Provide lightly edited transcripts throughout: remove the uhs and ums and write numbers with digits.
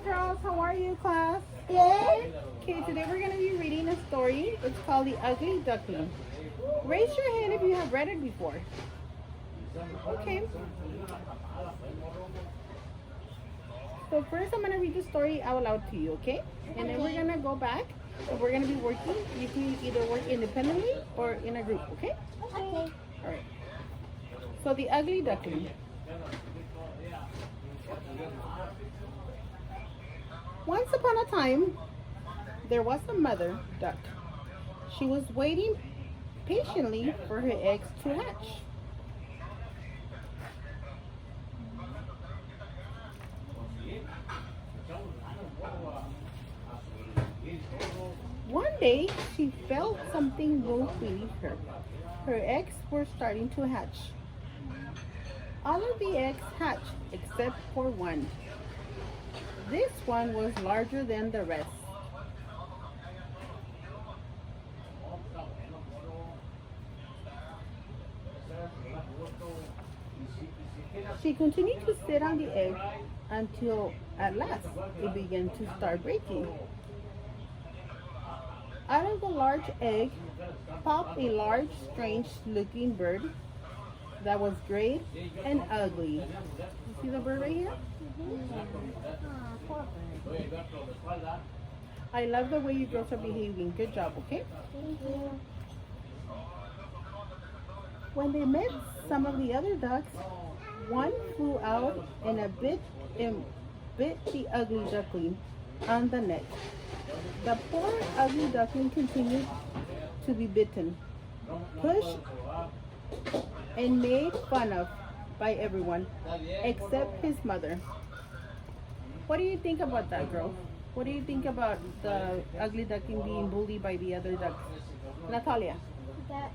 girls, how are you, class? Good. Okay, today we're going to be reading a story. It's called The Ugly Duckling. Raise your hand if you have read it before. Okay. So first I'm going to read the story out loud to you, okay? And then we're going to go back. And we're going to be working. You can either work independently or in a group, okay? Okay. All right. So The Ugly Duckling. Once upon a time, there was a mother duck. She was waiting patiently for her eggs to hatch. One day, she felt something move beneath her. Her eggs were starting to hatch. All of the eggs hatched except for one. This one was larger than the rest. She continued to sit on the egg until at last it began to start breaking. Out of the large egg popped a large, strange-looking bird that was gray and ugly. You see the bird right here? I love the way you girls are behaving. Good job, okay? Thank you. When they met some of the other ducks, one flew out and bit the ugly duckling on the neck. The poor ugly duckling continued to be bitten, pushed, and made fun of by everyone except his mother. What do you think about that, girl? What do you think about the ugly duckling being bullied by the other ducks? Natalia, That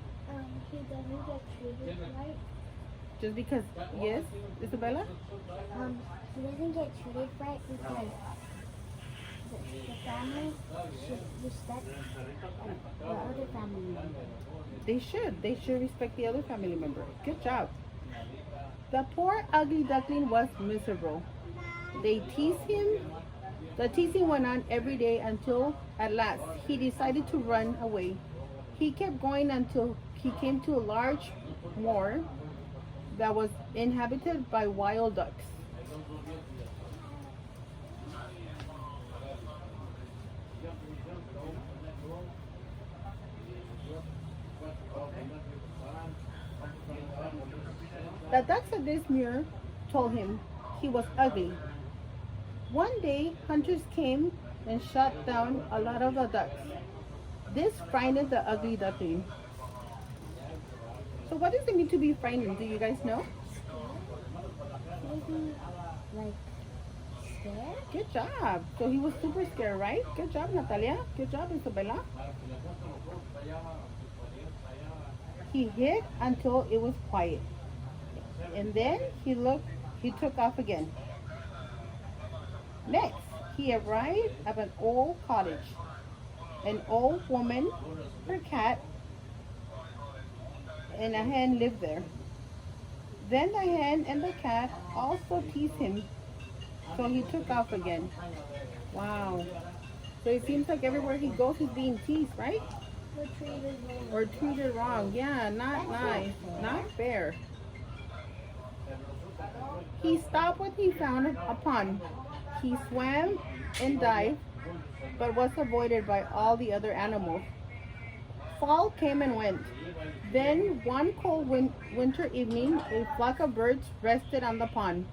he doesn't get treated right. just because, yes, Isabella? He doesn't get treated right because the family should respect the other family member. They should respect the other family member. Good job. The poor ugly duckling was miserable. They teased him. The teasing went on every day until at last he decided to run away. He kept going until he came to a large moor that was inhabited by wild ducks. The ducks at this moor told him he was ugly. One day, hunters came and shot down a lot of the ducks. This frightened the ugly duckling. So what does it mean to be frightened? Do you guys know? Maybe like scared? Good job. So he was super scared, right? Good job, Natalia. Good job, Isabella. He hid until it was quiet. And then he took off again. Next, he arrived at an old cottage. An old woman, her cat, and a hen lived there. Then the hen and the cat also teased him, so he took off again. Wow. So it seems like everywhere he goes, he's being teased, right? Or treated wrong. Or treated wrong. Yeah, not nice, not fair. He stopped when he found a pond. He swam and dived, but was avoided by all the other animals. Fall came and went. Then one cold winter evening, a flock of birds rested on the pond.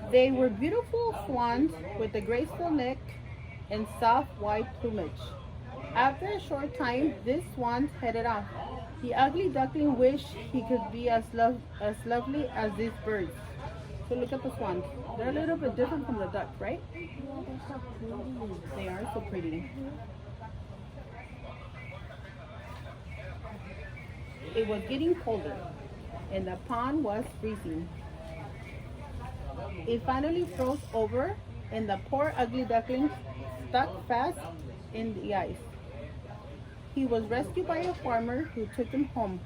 They were beautiful swans with a graceful neck and soft white plumage. After a short time, these swans headed off. The ugly duckling wished he could be as lovely as these birds. So look at the swans. They're a little bit different from the duck, right? Yeah, they're so pretty. They are so pretty. It was getting colder, and the pond was freezing. It finally froze over, and the poor ugly duckling stuck fast in the ice. He was rescued by a farmer who took him home.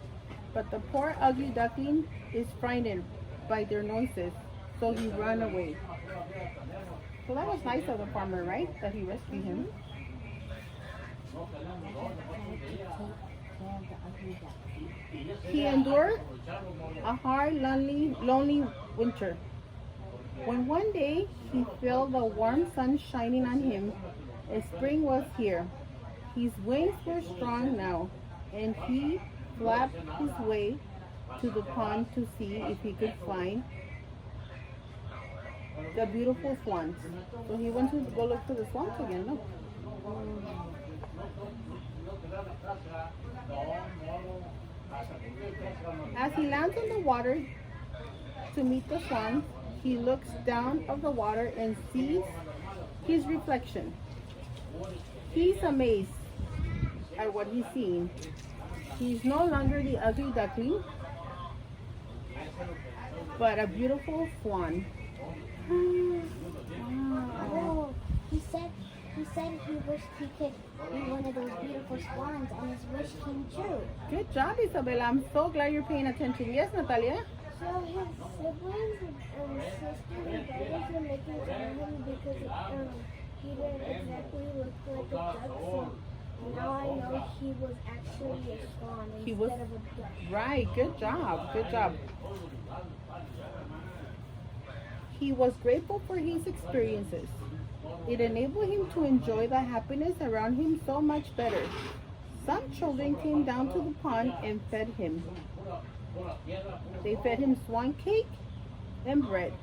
But the poor ugly duckling is frightened by their noises, so he ran away. So that was nice of the farmer, right? That he rescued him. He endured a hard, lonely winter. When one day he felt the warm sun shining on him, spring was here. His wings were strong now, and he flapped his way to the pond to see if he could find the beautiful swans. So he went to go look for the swans again. Look. As he lands on the water to meet the swans, he looks down of the water and sees his reflection. He's amazed at what he's seeing. He's no longer the ugly duckling, but a beautiful swan. Oh, he said he wished he could be one of those beautiful swans, and his wish came true. Good job, Isabella. I'm so glad you're paying attention. Yes, Natalia? So his siblings and sisters and brothers were making fun of him because he didn't exactly look like a duck. So now I know he was actually a swan instead of a duck. Right. Good job. Good job. He was grateful for his experiences. It enabled him to enjoy the happiness around him so much better. Some children came down to the pond and fed him. They fed him swan cake and bread.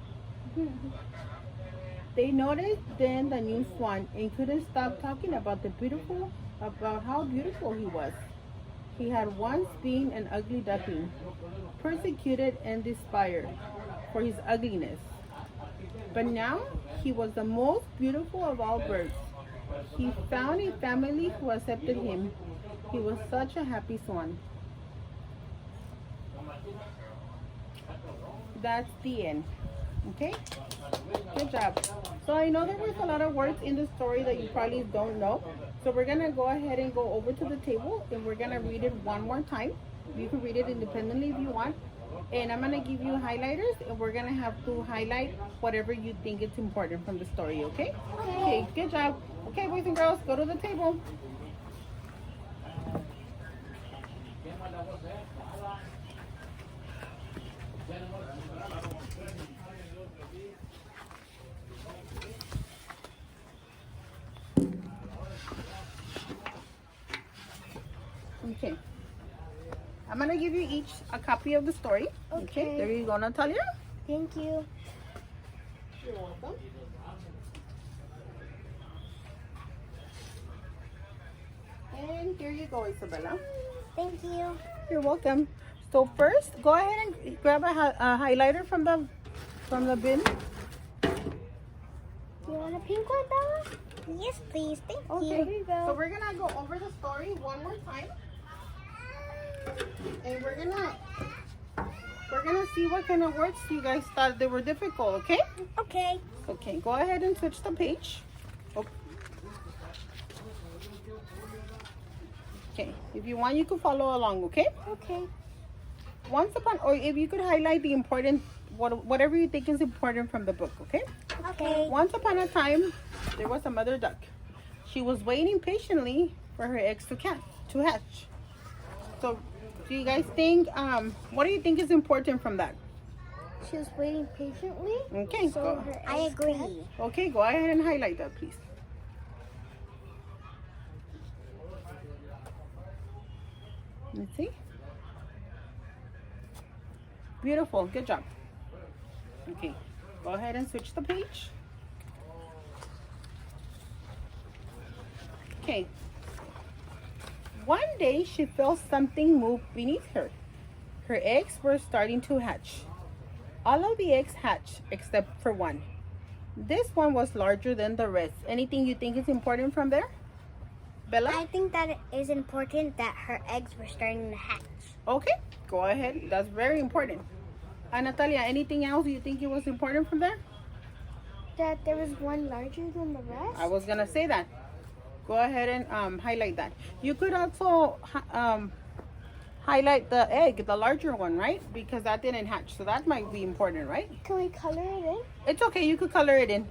They noticed then the new swan and couldn't stop talking about how beautiful he was. He had once been an ugly duckling, persecuted and despised for his ugliness. But now he was the most beautiful of all birds. He found a family who accepted him. He was such a happy swan. That's the end. Okay? Good job. So I know there was a lot of words in the story that you probably don't know. So we're going to go ahead and go over to the table and we're going to read it one more time. You can read it independently if you want. And I'm going to give you highlighters and we're going to have to highlight whatever you think is important from the story, okay? Okay, good job. Okay, boys and girls, go to the table. Okay. I'm going to give you each a copy of the story. Okay. There you go, Natalia. Thank you. You're welcome. And here you go, Isabella. Thank you. You're welcome. So first, go ahead and grab a highlighter from the bin. You want a pink one, Bella? Yes, please. Thank you. Okay. Here you go. So we're gonna go over the story one more time, and we're gonna see what kind of words you guys thought they were difficult. Okay? Okay. Okay. Go ahead and switch the page. Okay. If you want, you can follow along. Okay? Okay. Or if you could highlight the important, whatever you think is important from the book. Okay? Okay. Once upon a time, there was a mother duck. She was waiting patiently for her eggs to hatch. So, do you guys think, what do you think is important from that? She was waiting patiently. Okay, So I agree. Okay, go ahead and highlight that, please. Let's see. Beautiful, good job. Okay, go ahead and switch the page. Okay. One day she felt something move beneath her. Her eggs were starting to hatch. All of the eggs hatched except for one. This one was larger than the rest. Anything you think is important from there? Bella? I think that it is important that her eggs were starting to hatch. Okay, go ahead. That's very important. Natalia, anything else you think it was important from there? That there was one larger than the rest? I was going to say that. Go ahead and highlight that. You could also highlight the egg, the larger one, right? Because that didn't hatch, so that might be important, right? Can we color it in? It's okay, you could color it in.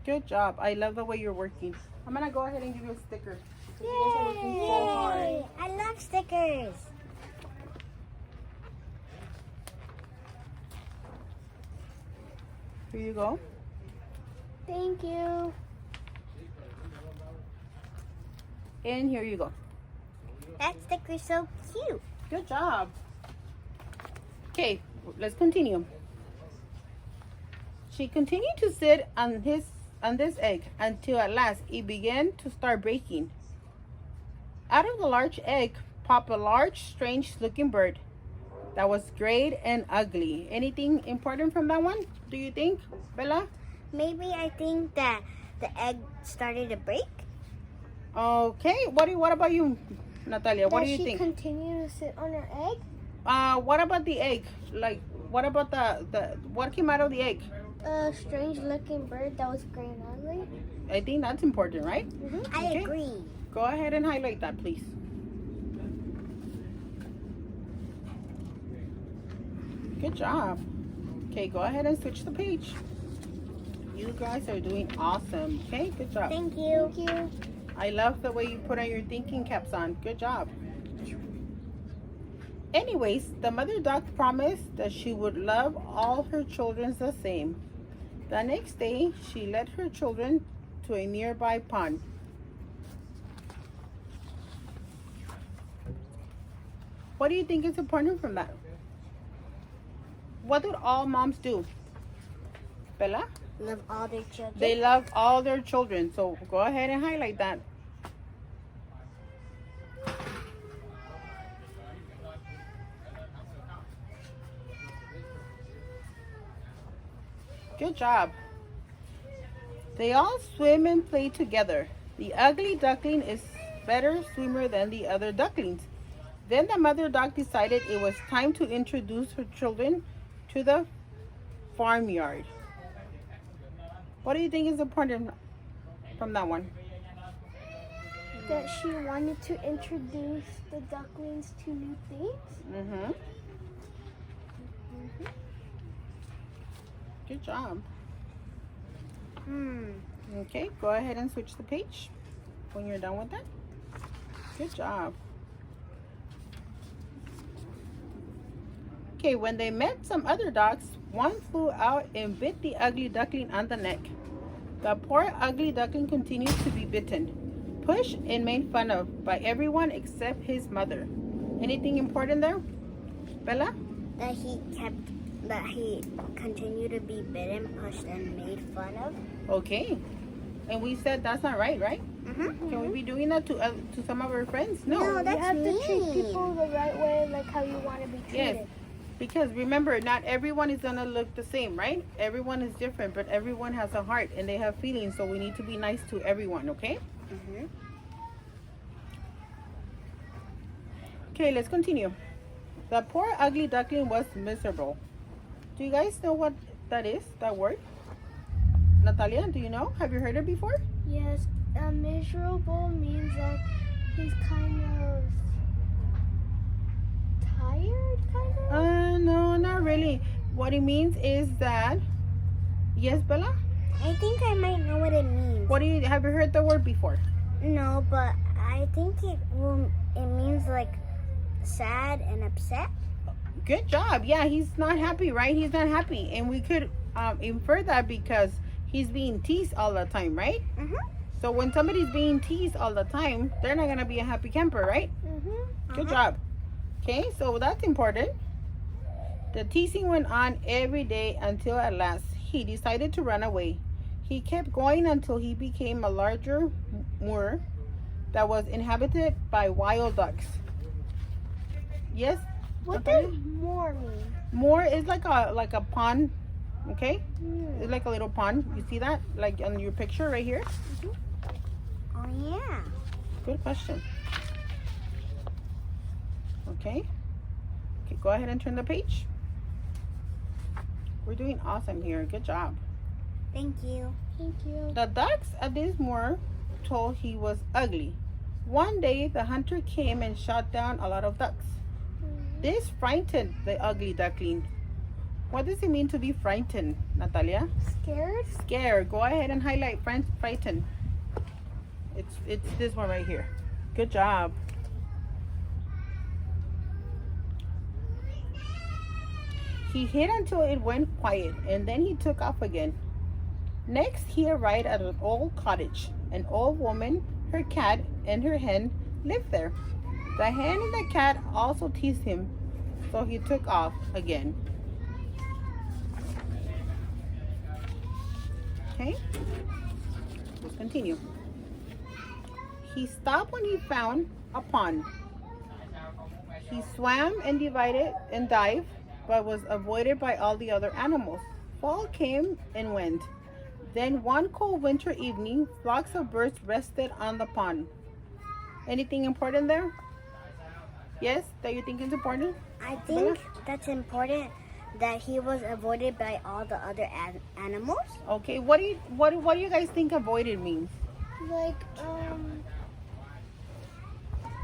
Good job. I love the way you're working. I'm gonna go ahead and give you a sticker. Because you guys are working so hard. Yay! I love stickers. Here you go. Thank you. And here you go. That sticker's so cute. Good job. Okay, let's continue. She continued to sit on this egg until at last it began to start breaking. Out of the large egg popped a large, strange-looking bird that was gray and ugly. Anything important from that one, do you think, Bella? Maybe I think that the egg started to break. Okay, what about you, Natalia? What do you think? Does she continue to sit on her egg? What about the egg? Like, what about the what came out of the egg? A strange looking bird that was gray and ugly. I think that's important, right? I Okay. agree. Go ahead and highlight that, please. Good job. Okay, go ahead and switch the page. You guys are doing awesome. Okay, good job. Thank you. Thank you. I love the way you put on your thinking caps on. Good job. Anyways, the mother duck promised that she would love all her children the same. The next day, she led her children to a nearby pond. What do you think is important from that? What do all moms do? Bella? Love all their children. They love all their children. So go ahead and highlight that. Good job. They all swim and play together. The ugly duckling is better swimmer than the other ducklings. Then the mother duck decided it was time to introduce her children to the farmyard. What do you think is important from that one? That she wanted to introduce the ducklings to new things. Good job. Hmm. Okay, go ahead and switch the page when you're done with that. Good job. Okay, when they met some other ducks, one flew out and bit the ugly duckling on the neck. The poor ugly duckling continued to be bitten, pushed, and made fun of by everyone except his mother. Anything important there, Bella? That he continued to be bitten, pushed, and made fun of. Okay. And we said that's not right, right? Mm-hmm. Can we be doing that to some of our friends? No, that's You have to treat mean. people the right way, like how you want to be treated. Yes. Because remember, not everyone is going to look the same, right? Everyone is different, but everyone has a heart and they have feelings, so we need to be nice to everyone, okay? Mm-hmm. Okay, let's continue. The poor ugly duckling was miserable. Do you guys know what that is, that word? Natalia, do you know? Have you heard it before? Yes, miserable means that he's kind of tired, kind of. No, not really. What it means is that, yes, Bella? I think I might know what it means. Have you heard the word before? No, but I think it means like sad and upset. Good job. Yeah, he's not happy, right? He's not happy. And we could infer that because he's being teased all the time, right? Mm-hmm. So when somebody's being teased all the time, they're not going to be a happy camper, right? Mm-hmm. Good job. Okay, so that's important. The teasing went on every day until at last he decided to run away. He kept going until he became a larger moor that was inhabited by wild ducks. Yes? What Natalia? does more mean? Moor is like a pond, okay? It's like a little pond. You see that? Like on your picture right here? Oh yeah. Good question. Okay. Okay, go ahead and turn the page. We're doing awesome here. Good job. Thank you. Thank you. The ducks at this moor told he was ugly. One day, the hunter came and shot down a lot of ducks. This frightened the ugly duckling. What does it mean to be frightened, Natalia? Scared? Scared. Go ahead and highlight frightened. It's this one right here. Good job. He hid until it went quiet, and then he took off again. Next, he arrived at an old cottage. An old woman, her cat, and her hen lived there. The hen and the cat also teased him, so he took off again. Okay, let's continue. He stopped when he found a pond. He swam and divided and dived, but was avoided by all the other animals. Fall came and went. Then one cold winter evening, flocks of birds rested on the pond. Anything important there? Yes, that you think is important? I think that's important that he was avoided by all the other animals. Okay, what do you guys think avoided means? Like,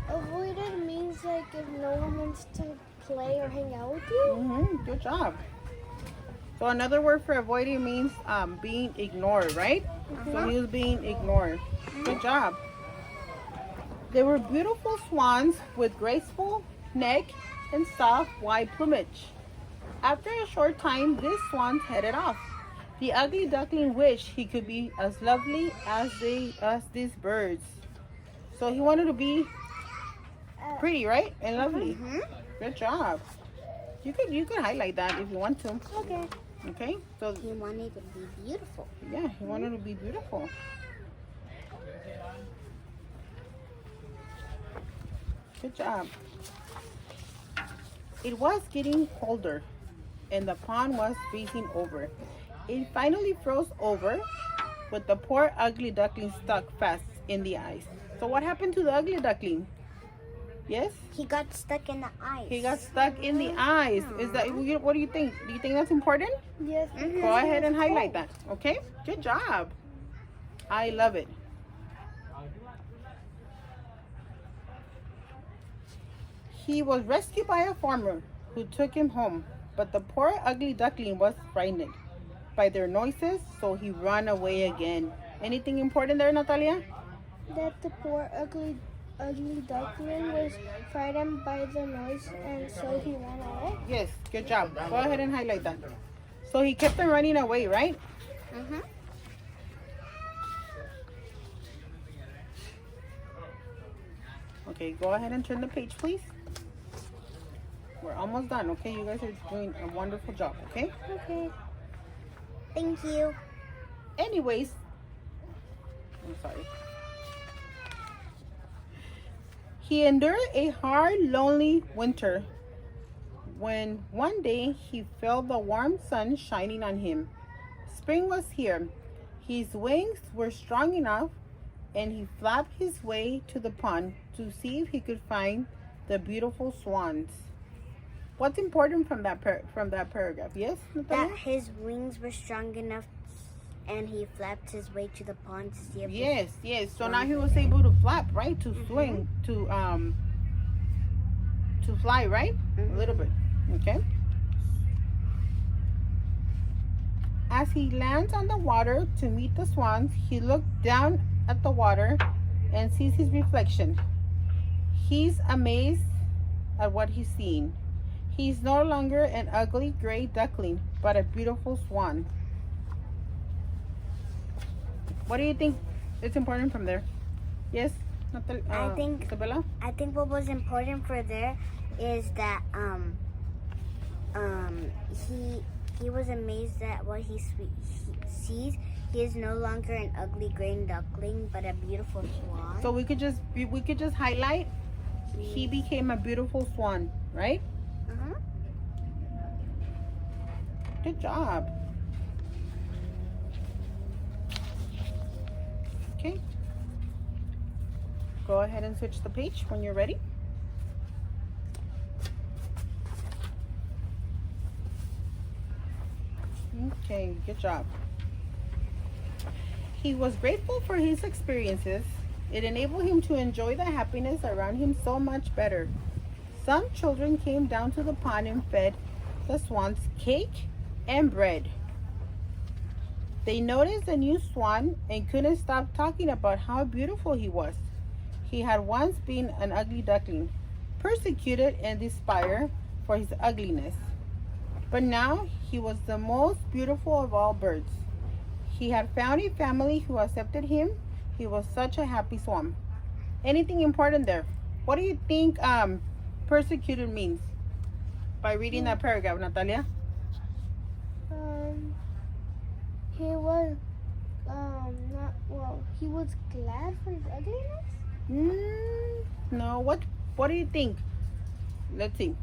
avoided means like if no one wants to play or hang out with you. Good job. So another word for avoiding means being ignored, right? So he was being ignored. Good job. There were beautiful swans with graceful neck and soft white plumage. After a short time, these swans headed off. The ugly duckling wished he could be as lovely as these birds. So he wanted to be pretty, right? And lovely. Good job. You could highlight that if you want to. Okay. Okay. So He wanted to be beautiful. yeah, he wanted to be beautiful. Good job. It was getting colder and the pond was freezing over. It finally froze over with the poor ugly duckling stuck fast in the ice. So what happened to the ugly duckling? Yes? He got stuck in the ice. He got stuck in the ice. Is that what do you think? Do you think that's important? Yes. Go ahead and highlight that. Okay? Good job. I love it. He was rescued by a farmer who took him home, but the poor ugly duckling was frightened by their noises, so he ran away again. Anything important there, Natalia? That the poor ugly duckling was frightened by the noise and so he ran away. Yes, good job. Go ahead and highlight that. So he kept on running away, right? Okay, go ahead and turn the page, please. We're almost done, okay? You guys are doing a wonderful job, okay? Okay. Thank you. Anyways, I'm sorry. He endured a hard, lonely winter when one day he felt the warm sun shining on him. Spring was here. His wings were strong enough and he flapped his way to the pond to see if he could find the beautiful swans. What's important from that paragraph? Yes, Natalia? That his wings were strong enough and he flapped his way to the pond to see if Yes. So now he was able to flap, right? To swing, to fly, right? A little bit. Okay. As he lands on the water to meet the swans, he looked down at the water and sees his reflection. He's amazed at what he's seen. He's no longer an ugly gray duckling, but a beautiful swan. What do you think is important from there? Yes, I think Isabella? I think what was important for there is that he was amazed at what he sees. He is no longer an ugly green duckling, but a beautiful swan. So we could just highlight he became a beautiful swan, right? Good job. Okay. Go ahead and switch the page when you're ready. Okay, good job. He was grateful for his experiences. It enabled him to enjoy the happiness around him so much better. Some children came down to the pond and fed the swans cake and bread. They noticed the new swan and couldn't stop talking about how beautiful he was. He had once been an ugly duckling, persecuted and despised for his ugliness. But now he was the most beautiful of all birds. He had found a family who accepted him. He was such a happy swan. Anything important there? What do you think persecuted means by reading that paragraph, Natalia? He was not well. He was glad for his ugliness. No. What do you think? Let's see.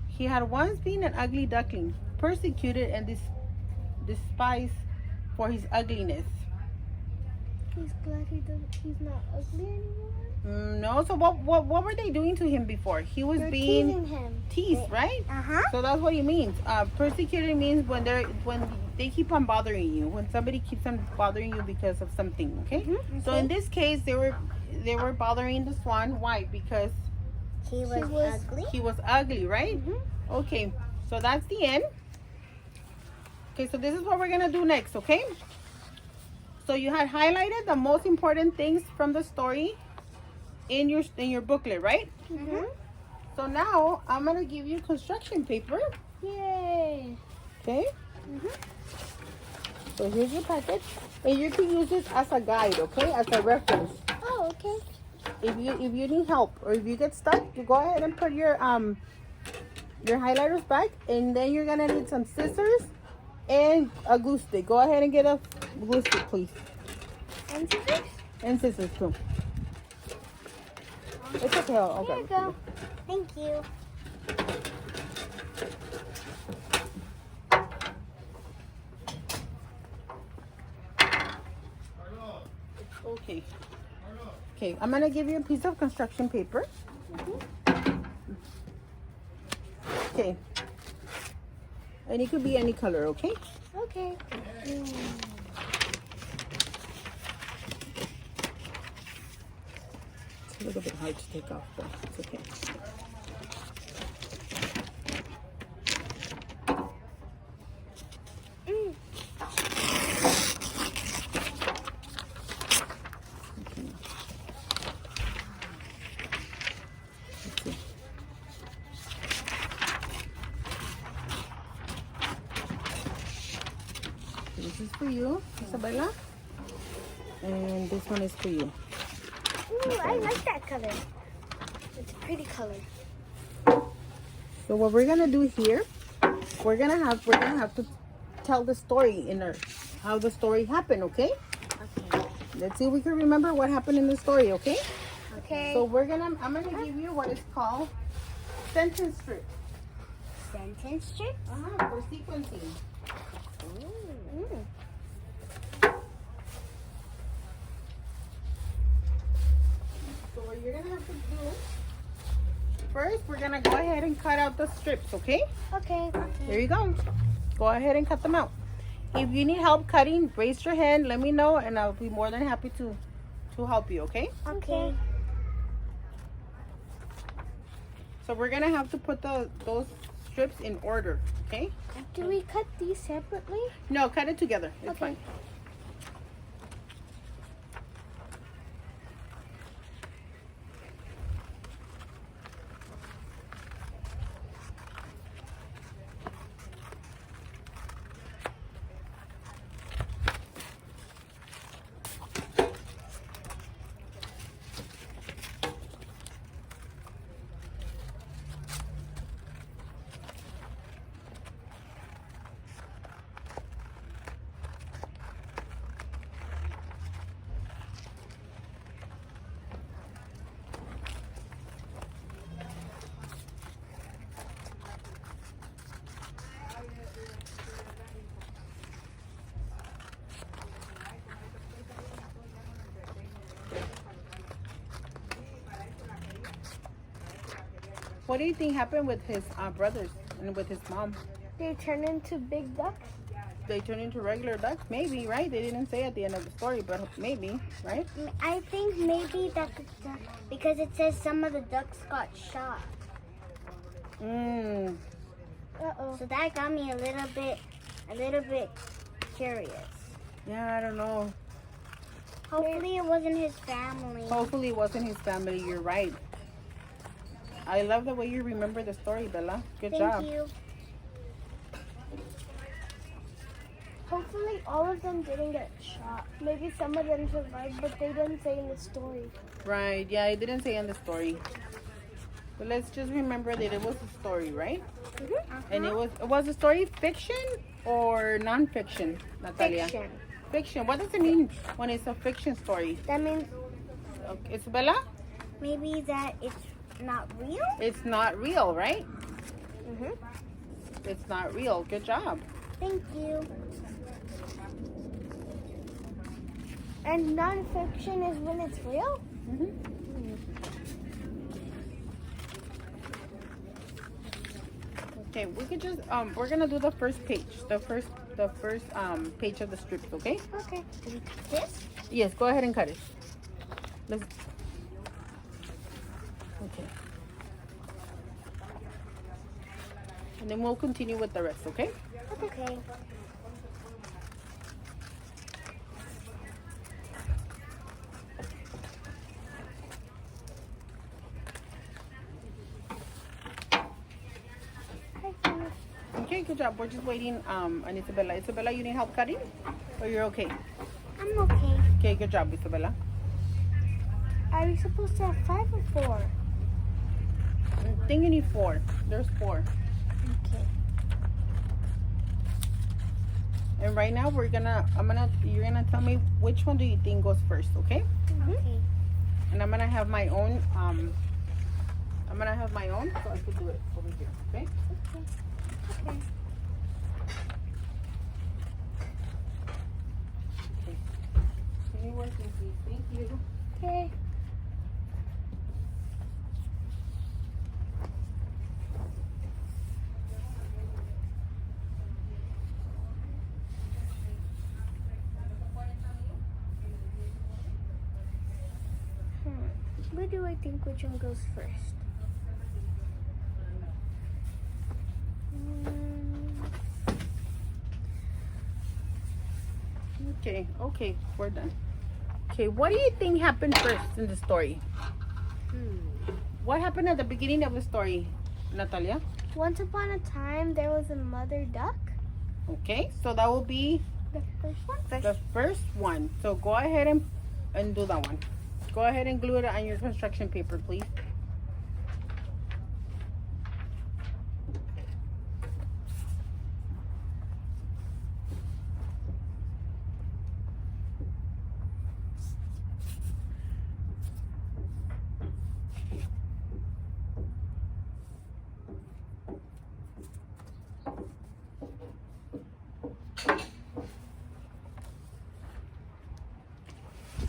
He had once been an ugly duckling, persecuted and despised for his ugliness. He's glad he's not ugly anymore. No. So what were they doing to him before? He was They're being teasing him. teased, right? Uh-huh. So that's what he means. Persecuted means when they keep on bothering you. When somebody keeps on bothering you because of something. Okay. Mm-hmm. So in this case, they were bothering the swan. Why? Because He was ugly. he was ugly, right? Mm-hmm. Okay. So that's the end. Okay. So this is what we're gonna do next. Okay. So you had highlighted the most important things from the story in your booklet, right? Mm-hmm. So now I'm gonna give you construction paper. Yay! Okay. Mm-hmm. So here's your package, and you can use this as a guide, okay, as a reference. Oh, okay. If you need help or if you get stuck, you go ahead and put your highlighters back, and then you're gonna need some scissors and a glue stick. Go ahead and get a glue stick, please, And scissors. and scissors too. It's okay. I'll Here you grab go. it. Thank you. Okay. Okay, I'm gonna give you a piece of construction paper. Okay. And it could be any color, okay? Okay. It's a little bit hard to take off, but it's okay. Let's see. This is for you, Isabella. And this one is for you. Ooh, I like that color. It's a pretty color. So what we're gonna do here, we're gonna have to tell the story in our how the story happened, okay? Okay. Let's see if we can remember what happened in the story, okay? Okay. So I'm gonna give you what is called sentence strip. Sentence strip. For sequencing. Mm. So what you're gonna have to do first, we're gonna go ahead and cut out the strips, okay? Okay. There you go. Go ahead and cut them out. If you need help cutting, raise your hand, let me know, and I'll be more than happy to help you, okay? Okay. So we're gonna have to put those strips in order, okay? Do we cut these separately? No, cut it together. It's Okay. fine. What do you think happened with his brothers and with his mom? They turn into big ducks. they turn into regular ducks? Maybe, right? They didn't say at the end of the story, but maybe, right? I think maybe because it says some of the ducks got shot. Mm. So that got me a little bit curious. Yeah, I don't know. Hopefully it wasn't his family. Hopefully it wasn't his family. You're right. I love the way you remember the story, Bella. Good job. Thank you. Hopefully all of them didn't get shot. Maybe some of them survived, but they didn't say in the story. Right. Yeah, it didn't say in the story. But let's just remember that it was a story, right? And it was a story fiction or non-fiction, Natalia? Fiction. Fiction. What does it mean when it's a fiction story? That means Okay, Isabella? Maybe that it's not real? It's not real, right? Mhm. It's not real. Good job. Thank you. and non-fiction is when it's real. Okay, we could just we're gonna do the first page, the first page of the strips, okay? Okay. Can we cut this? Yes, go ahead and cut it. Let's. Okay. And then we'll continue with the rest, okay? Okay. Okay, good job. We're just waiting on Isabella. Isabella, you need help cutting? Or you're okay? I'm okay. Okay, good job, Isabella. Are we supposed to have 5 or 4? I think you need 4. There's 4. Okay. And right now you're gonna tell me which one do you think goes first, okay? Okay. And I'm gonna have my own so I can do it over here, okay? Okay. Can you work with me? Thank you. Okay. Where do I think which one goes first? Okay, we're done. Okay, what do you think happened first in the story? What happened at the beginning of the story, Natalia? Once upon a time, there was a mother duck. Okay, so that will be The first one? the first one. So go ahead and do that one. Go ahead and glue it on your construction paper, please.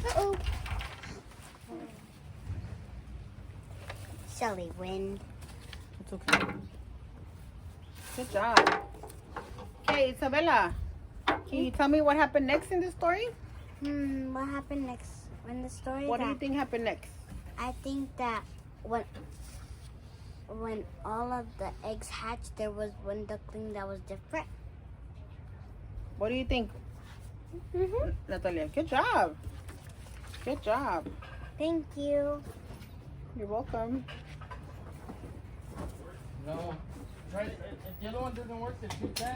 Uh-oh. Shelly win. It's okay. Good job. Okay, Isabella, can you tell me what happened next in the story? What happened next in the story? What do you think happened next? I think that when all of the eggs hatched, there was one duckling that was different. What do you think, Natalia? Good job. Good job. Thank you. You're welcome. No. Right, if the other one doesn't work, the 210. I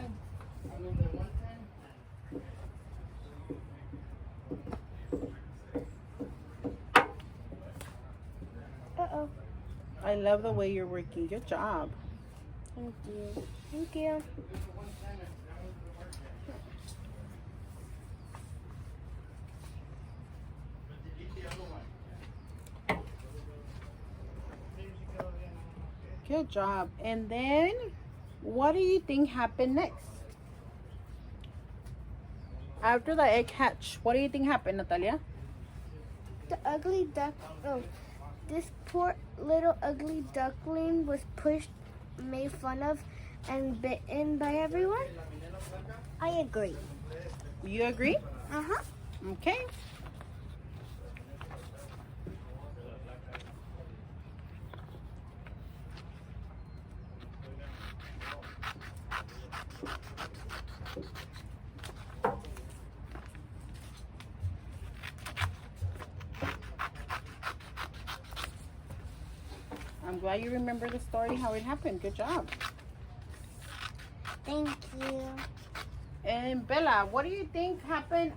mean the 110. Uh-oh. I love the way you're working. Good job. Thank you. Thank you. Good job. And then, what do you think happened next? After the egg hatch, what do you think happened, Natalia? The ugly duck. Oh, this poor little ugly duckling was pushed, made fun of, and bitten by everyone. I agree. You agree? Uh-huh. Okay. I'm glad you remember the story, how it happened. Good job. Thank you. And Bella, what do you think happened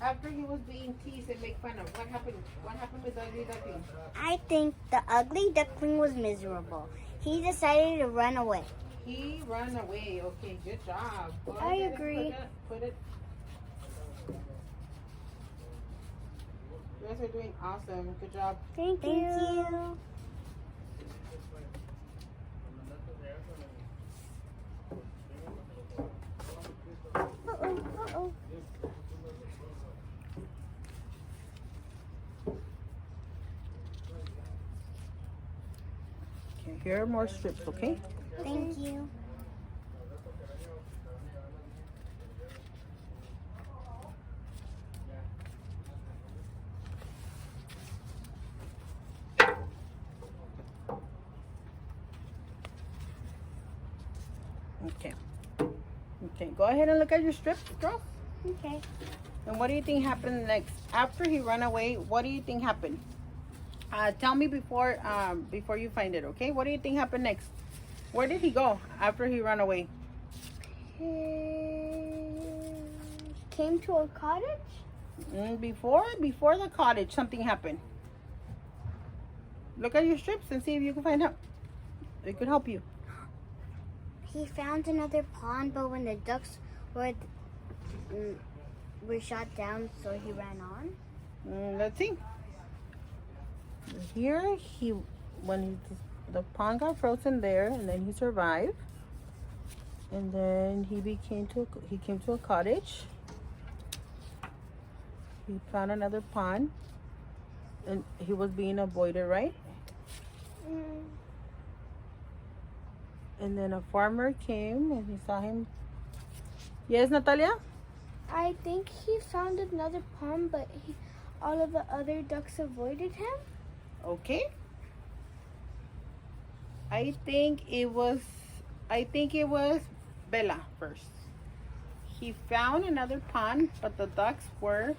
after he was being teased and made fun of? What happened? What happened with the ugly duckling? I think the ugly duckling was miserable. He decided to run away. He ran away. Okay, good job. Go I ahead and agree. Put it. You guys are doing awesome. Good job. Thank Thank you. you. Uh-oh, uh-oh. Okay, here are more strips. Okay. Thank you. Okay. Okay. Go ahead and look at your strips, girl. Okay. And what do you think happened next? After he ran away, what do you think happened? Tell me before you find it, okay? What do you think happened next? Where did he go after he ran away? He came to a cottage? Before the cottage, something happened. Look at your strips and see if you can find out. It could help you. He found another pond, but when the ducks were shot down, so he ran on. Let's see. Here the pond got frozen there, and then he survived. And then he came to a cottage. He found another pond, and he was being avoided, right? And then a farmer came and he saw him. Yes, Natalia? I think he found another pond, but all of the other ducks avoided him. Okay. I think it was Bella first. He found another pond, but the ducks were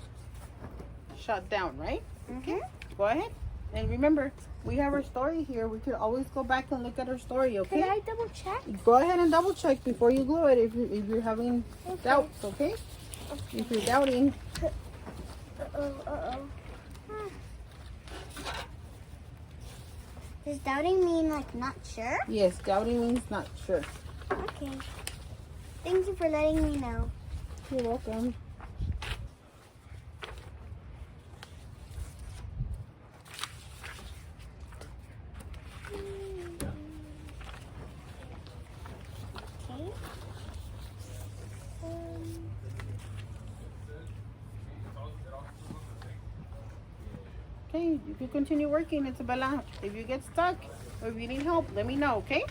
shut down, right? Okay. Go ahead. And remember, we have our story here. We could always go back and look at our story, okay? Can I double check? Go ahead and double check before you glue it if you're having doubts, okay? If you're doubting. Uh-oh. Does doubting mean like not sure? Yes, doubting means not sure. Okay. Thank you for letting me know. You're welcome. Okay. Okay, you can continue working, Isabella. If you get stuck or if you need help, let me know, okay?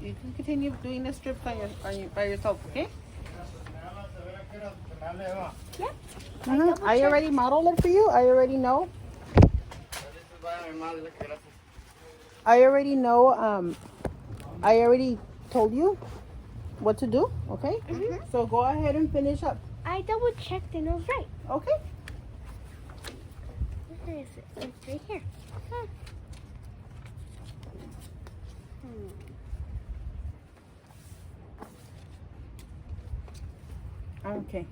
You can continue doing the strips by yourself, okay? Yep. I already modeled it for you. I already know. I already told you what to do, okay? So go ahead and finish up, I double checked and it was right. okay? Where is it? It's right here. Okay.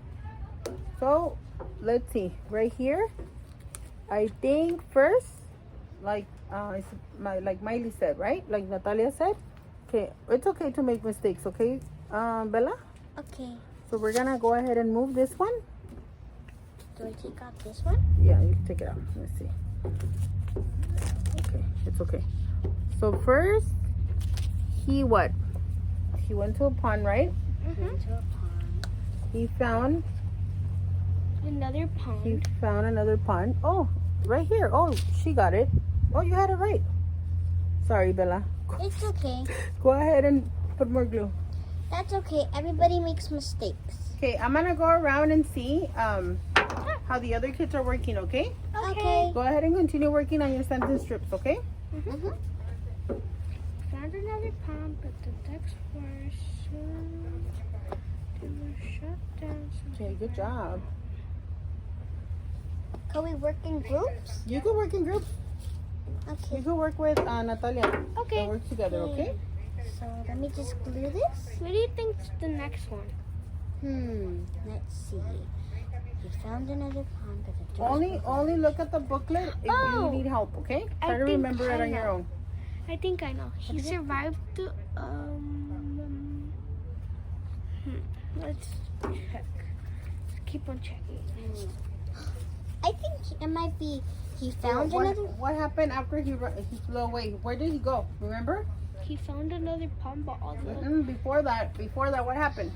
So let's see. Right here, I think first, like Miley said, right? Like Natalia said. Okay, it's okay to make mistakes, okay, Bella? Okay. So we're gonna go ahead and move this one. Do I take out this one? Yeah, you can take it out. Let's see. Okay, it's okay. So first, he went to a pond, right? Into a pond. He found Another pond. another pond. Oh, right here. Oh, she got it. Oh, you had it right. Sorry, Bella. It's okay. Go ahead and put more glue. That's okay. Everybody makes mistakes. Okay, I'm gonna go around and see how the other kids are working, okay? Okay. Go ahead and continue working on your sentence strips, okay? Mm-hmm. Found another pump, but the ducks were soon they were shut down. Okay, good job. Can we work in groups? You can work in groups. Okay. You can work with Natalia. Okay. And work together, okay? So let me just glue this. What do you think's the next one? Let's see. We found another pond, but the doors Only look at the booklet if Oh. you need help, okay? I Try to think remember it I on your know. own. I think I know. He is it? survived the let's check. Let's keep on checking. I think it might be he found another. What happened after he flew away? Where did he go? Remember? He found another pond, but all the Before that, what happened?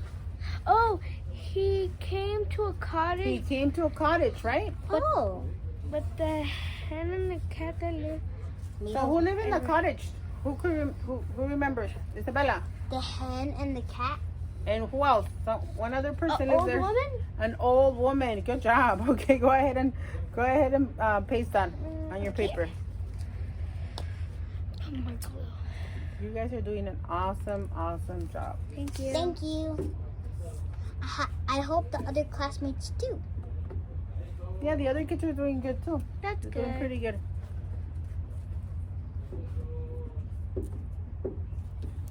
oh, he came to a He cottage, came to a cottage, right? Oh. but the hen and the cat that lived. So who lived in the cottage? Who remembers? Isabella. The hen and the cat. And who else? So one other person An lives old there. woman? An old woman. Good job. Okay, go ahead and paste that on your paper. Oh my god. You guys are doing an awesome job. Thank you. Thank you. I hope the other classmates do. Yeah, the other kids are doing good too. That's They're good. doing pretty good.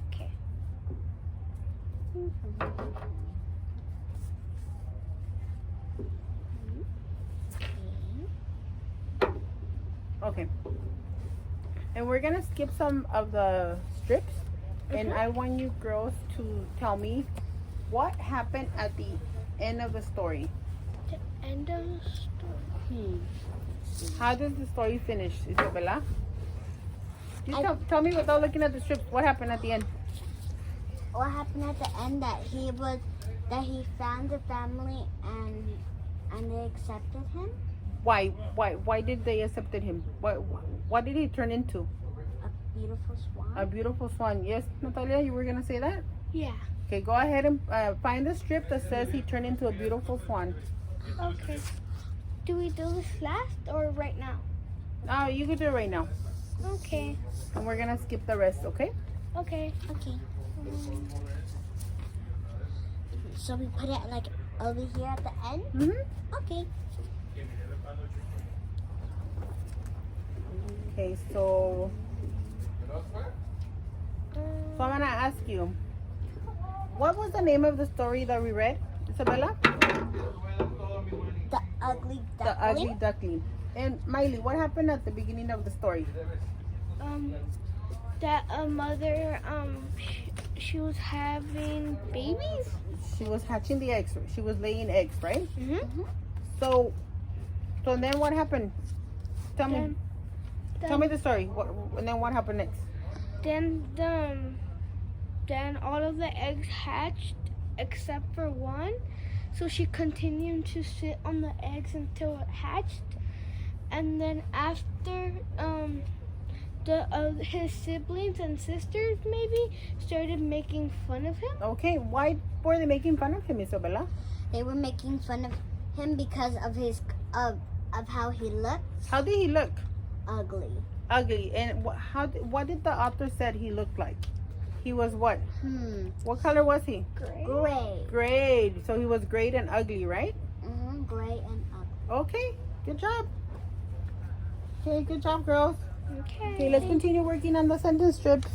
Okay. Okay. And we're gonna skip some of the strips, and I want you girls to tell me what happened at the end of the story. The end of the story. How does the story finish, Isabella? You tell me without looking at the strips. What happened at the end? What happened at the end that he found the family and they accepted him? Why did they accept him? What did he turn into? A beautiful swan. A beautiful swan. Yes, Natalia, you were gonna say that? Yeah. Okay, go ahead and find the strip that says he turned into a beautiful swan. Okay. Do we do this last or right now? Oh, you can do it right now. Okay. And we're gonna skip the rest, okay? Okay. Okay. So we put it like over here at the end? Mm-hmm. Okay. Okay, so I'm gonna ask you, what was the name of the story that we read, Isabella? The ugly duckling. The Ugly Duckling. And Miley, what happened at the beginning of the story? That a mother she was having babies. She was hatching the eggs. She was laying eggs, right? Mm-hmm. So then what happened? Tell me. Tell me the story. And then what happened next? Then all of the eggs hatched except for one. So she continued to sit on the eggs until it hatched. And then after his siblings and sisters maybe started making fun of him. Okay, why were they making fun of him, Isabella? They were making fun of him because of his of how he looked How did he look? ugly. Ugly. And what did the author said he looked like? He was what? What color was he? Gray. Gray. So he was gray and ugly, right? Gray and ugly. Okay, good job. Okay, good job, girls. Okay. Okay, let's continue working on the sentence strips.